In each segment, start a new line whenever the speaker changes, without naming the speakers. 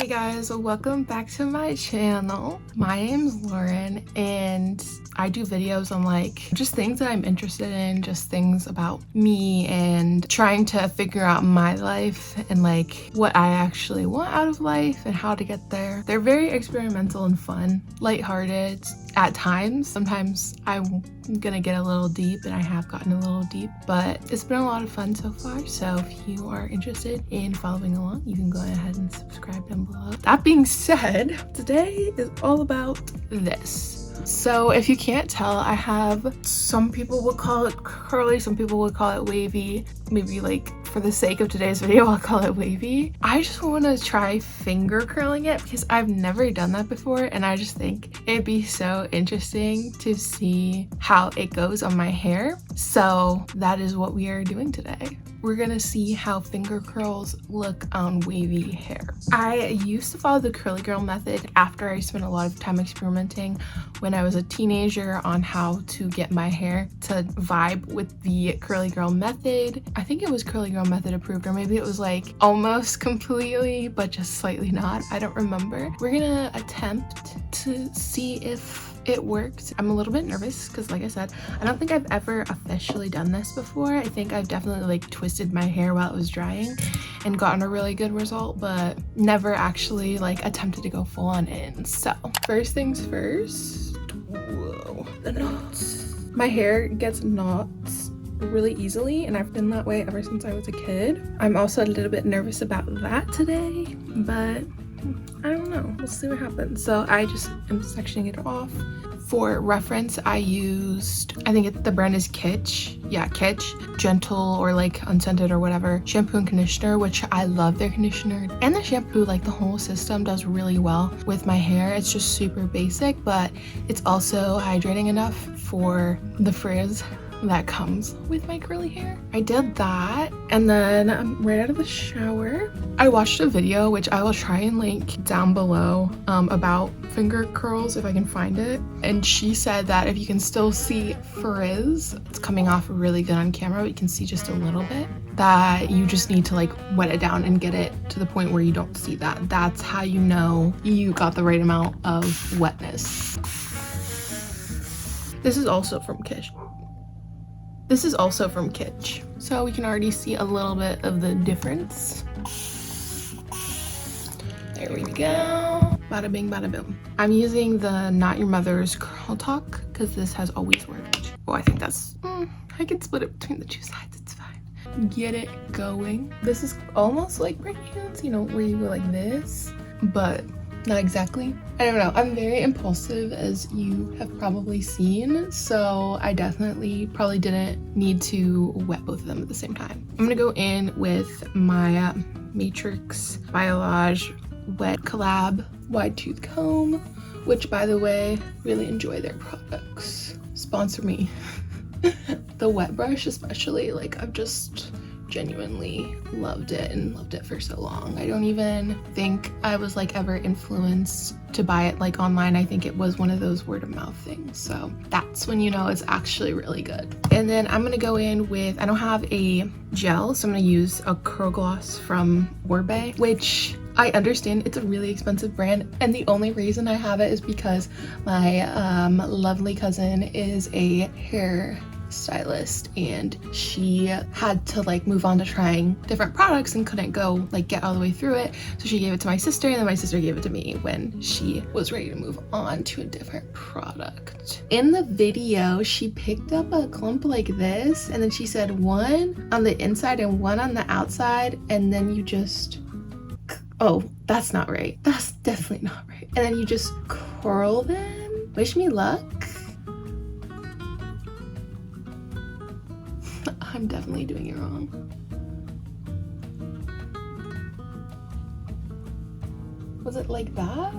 Hey guys, welcome back to my channel. My name's Lauren and I do videos on like just things that I'm interested in, just things about me and trying to figure out my life and like what I actually want out of life and how to get there. They're very experimental and fun, lighthearted at times. Sometimes I'm gonna get a little deep, and I have gotten a little deep, but it's been a lot of fun so far. So if you are interested in following along, you can go ahead and subscribe down below. That being said, today is all about this. So if you can't tell, I have, some people would call it curly, some people would call it wavy. Maybe like for the sake of today's video, I'll call it wavy. I just want to try finger curling it because I've never done that before, and I just think it'd be so interesting to see how it goes on my hair. So that is what we are doing today. We're gonna see how finger curls look on wavy hair. I used to follow the curly girl method after I spent a lot of time experimenting when I was a teenager on how to get my hair to vibe with the curly girl method. I think it was curly girl method approved, or maybe it was like almost completely, but just slightly not. I don't remember. We're gonna attempt to see if it worked. I'm a little bit nervous because, like I said, I don't think I've ever officially done this before. I think I've definitely like twisted my hair while it was drying and gotten a really good result, but never actually like attempted to go full on in. So first things first. Whoa, the knots. My hair gets knots really easily, and I've been that way ever since I was a kid. I'm also a little bit nervous about that today, but I don't know, we'll see what happens. So I just am sectioning it off. For reference, I used, I think the brand is Kitsch. Yeah, Kitsch. Gentle or like unscented or whatever shampoo and conditioner, which I love their conditioner. And the shampoo, like the whole system does really well with my hair. It's just super basic, but it's also hydrating enough for the frizz that comes with my curly hair. I did that, and then right out of the shower, I watched a video, which I will try and link down below, about finger curls if I can find it. And she said that if you can still see frizz, it's coming off really good on camera, but you can see just a little bit, that you just need to like wet it down and get it to the point where you don't see that. That's how you know you got the right amount of wetness. This is also from Kitsch. This is also from Kitsch. So we can already see a little bit of the difference. There we go. Bada bing, bada boom. I'm using the Not Your Mother's Curl Talk because this has always worked. Oh, I think that's, I can split it between the two sides, it's fine. Get it going. This is almost like breaking hands, you know, where you go like this, but not exactly. I don't know, I'm very impulsive, as you have probably seen, so I definitely probably didn't need to wet both of them at the same time. I'm gonna go in with my Matrix Biolage Wet Collab Wide Tooth Comb, which, by the way, really enjoy their products. Sponsor me. The wet brush especially, like I've just genuinely loved it and loved it for so long. I don't even think I was like ever influenced to buy it like online. I think it was one of those word of mouth things, so that's when you know it's actually really good. And then I'm gonna go in with, I don't have a gel, so I'm gonna use a curl gloss from Wavy, which I understand it's a really expensive brand, and the only reason I have it is because my lovely cousin is a hair stylist, and she had to like move on to trying different products and couldn't go like get all the way through it, so she gave it to my sister, and then my sister gave it to me when she was ready to move on to a different product. In the video, she picked up a clump like this, and then she said one on the inside and one on the outside, and then you just, oh, that's not right, that's definitely not right, and then you just curl them. Wish me luck. I'm definitely doing it wrong. Was it like that?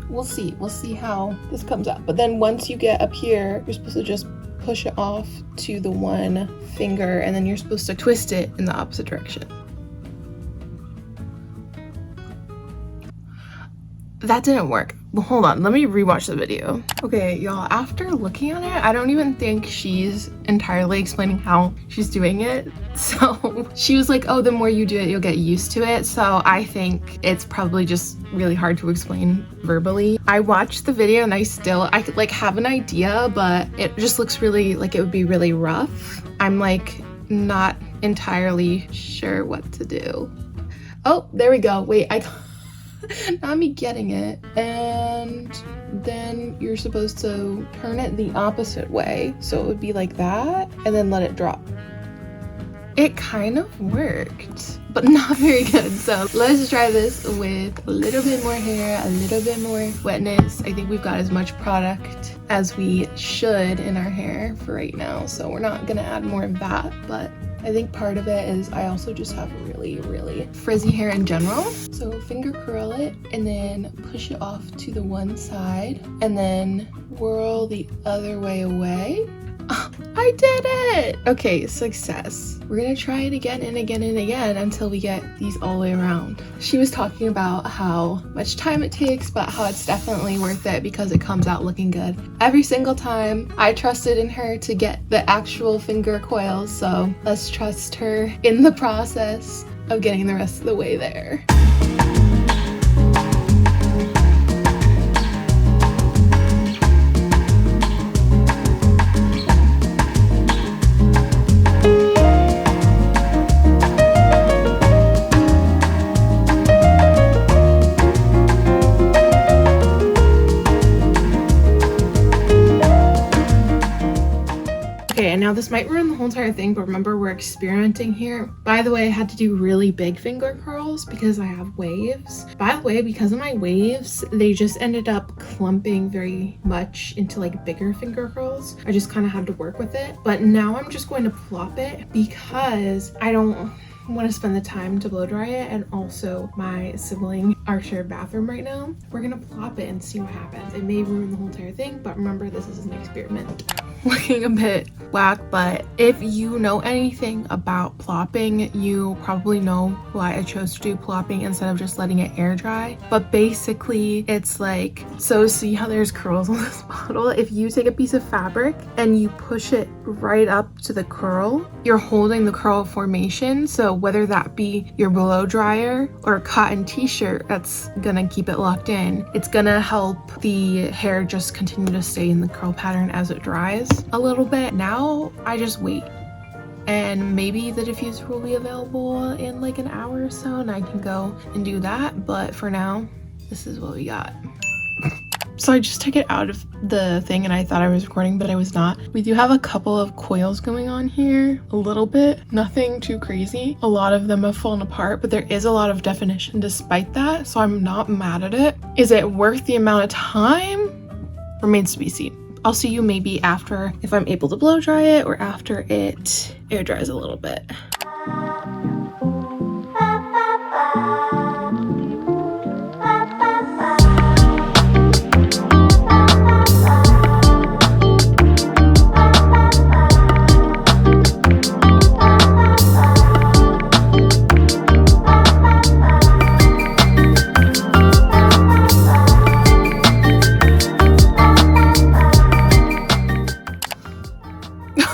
We'll see how this comes out. But then once you get up here, you're supposed to just push it off to the one finger, and then you're supposed to twist it in the opposite direction. that didn't work. Well, hold on, let me rewatch the video. Okay, y'all, after looking at it, I don't even think she's entirely explaining how she's doing it. So she was like, oh, the more you do it, you'll get used to it. So I think it's probably just really hard to explain verbally. I watched the video and I could like have an idea, but it just looks really like it would be really rough. I'm like not entirely sure what to do. Oh, there we go. Wait, not me getting it. And then you're supposed to turn it the opposite way. So it would be like that and then let it drop. It kind of worked, but not very good. So let's try this with a little bit more hair, a little bit more wetness. I think we've got as much product as we should in our hair for right now. So we're not gonna add more of that, but I think part of it is I also just have really frizzy hair in general. So finger curl it and then push it off to the one side and then whirl the other way away. Oh, I did it! Okay, success. We're gonna try it again and again and again until we get these all the way around. She was talking about how much time it takes, but how it's definitely worth it because it comes out looking good every single time. I trusted in her to get the actual finger coils, so let's trust her in the process of getting the rest of the way there. Okay, and now this might ruin the whole entire thing, but remember we're experimenting here. By the way, I had to do really big finger curls because I have waves. By the way, because of my waves, they just ended up clumping very much into like bigger finger curls. I just kind of had to work with it. But now I'm just going to plop it because I don't want to spend the time to blow dry it, and also my sibling are shared bathroom right now. We're gonna plop it and see what happens. It may ruin the whole entire thing, but remember this is an experiment. Looking a bit whack, but if you know anything about plopping, you probably know why I chose to do plopping instead of just letting it air dry. But basically it's like, so see how there's curls on this bottle? If you take a piece of fabric and you push it right up to the curl, you're holding the curl formation. So whether that be your blow dryer or a cotton t-shirt that's gonna keep it locked in, it's gonna help the hair just continue to stay in the curl pattern as it dries a little bit. Now I just wait, and maybe the diffuser will be available in like an hour or so and I can go and do that, but for now this is what we got. So I just took it out of the thing and I thought I was recording, but I was not. We do have a couple of coils going on here, a little bit, nothing too crazy. A lot of them have fallen apart, but there is a lot of definition despite that, so I'm not mad at it. Is it worth the amount of time? Remains to be seen. I'll see you maybe after, if I'm able to blow dry it, or after it air dries a little bit.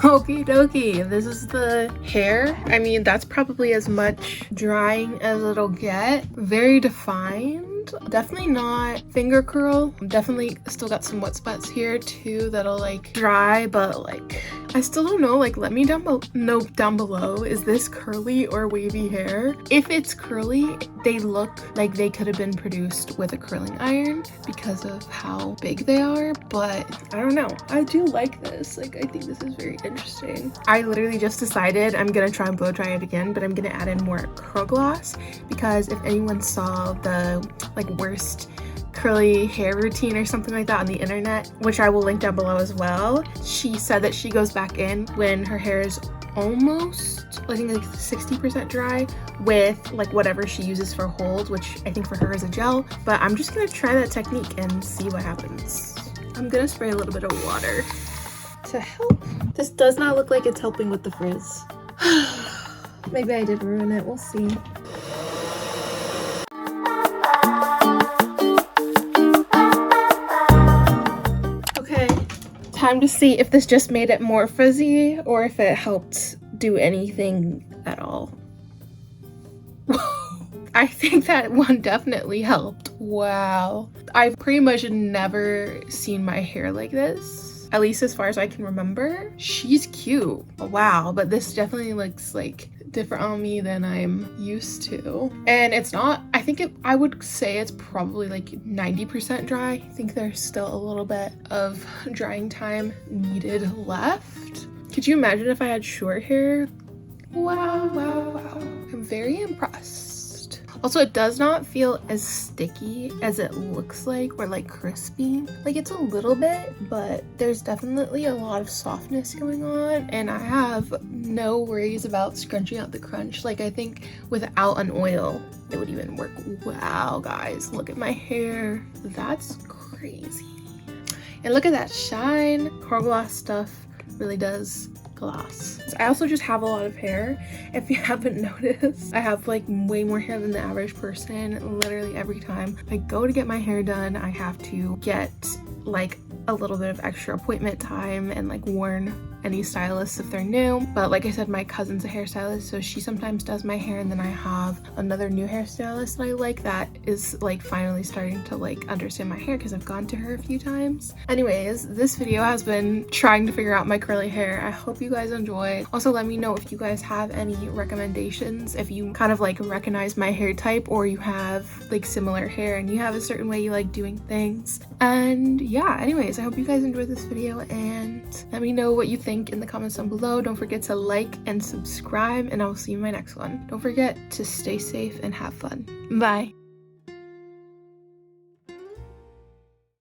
Okie dokie, this is the hair. I mean, that's probably as much drying as it'll get. Very defined. Definitely not finger curl. Definitely still got some wet spots here too that'll like dry, but like I still don't know. Like, let me know down below, is this curly or wavy hair? If it's curly, they look like they could have been produced with a curling iron because of how big they are, but I don't know. I do like this. Like, I think this is very interesting. I literally just decided I'm gonna try and blow dry it again, but I'm gonna add in more curl gloss because if anyone saw the like worst curly hair routine or something like that on the internet, which I will link down below as well, she said that she goes back in when her hair is almost, I think like 60% dry, with like whatever she uses for hold, which I think for her is a gel. But I'm just gonna try that technique and see what happens. I'm gonna spray a little bit of water to help. This does not look like it's helping with the frizz. Maybe I did ruin it, we'll see. Time to see if this just made it more frizzy or if it helped do anything at all. I think that one definitely helped. Wow. I've pretty much never seen my hair like this, at least as far as I can remember. She's cute. Wow, but this definitely looks like different on me than I'm used to. And it's not, I would say it's probably like 90% dry. I think there's still a little bit of drying time needed left. Could you imagine if I had short hair? Wow, wow, wow. I'm very impressed. Also, it does not feel as sticky as it looks like, or like crispy. Like, it's a little bit, but there's definitely a lot of softness going on, and I have no worries about scrunching out the crunch. Like, I think without an oil, it would even work. Wow, guys, look at my hair. That's crazy. And look at that shine. Car gloss stuff really does gloss. I also just have a lot of hair. If you haven't noticed, I have like way more hair than the average person. Literally every time I go to get my hair done, I have to get like a little bit of extra appointment time and like warn any stylists if they're new. But like I said, my cousin's a hairstylist, so she sometimes does my hair, and then I have another new hairstylist that I like that is like finally starting to like understand my hair because I've gone to her a few times. Anyways, this video has been trying to figure out my curly hair. I hope you guys enjoy. Also, let me know if you guys have any recommendations, if you kind of like recognize my hair type, or you have like similar hair and you have a certain way you like doing things. And yeah, anyways, I hope you guys enjoyed this video, and let me know what you think in the comments down below. Don't forget to like and subscribe, and I will see you in my next one. Don't forget to stay safe and have fun. Bye.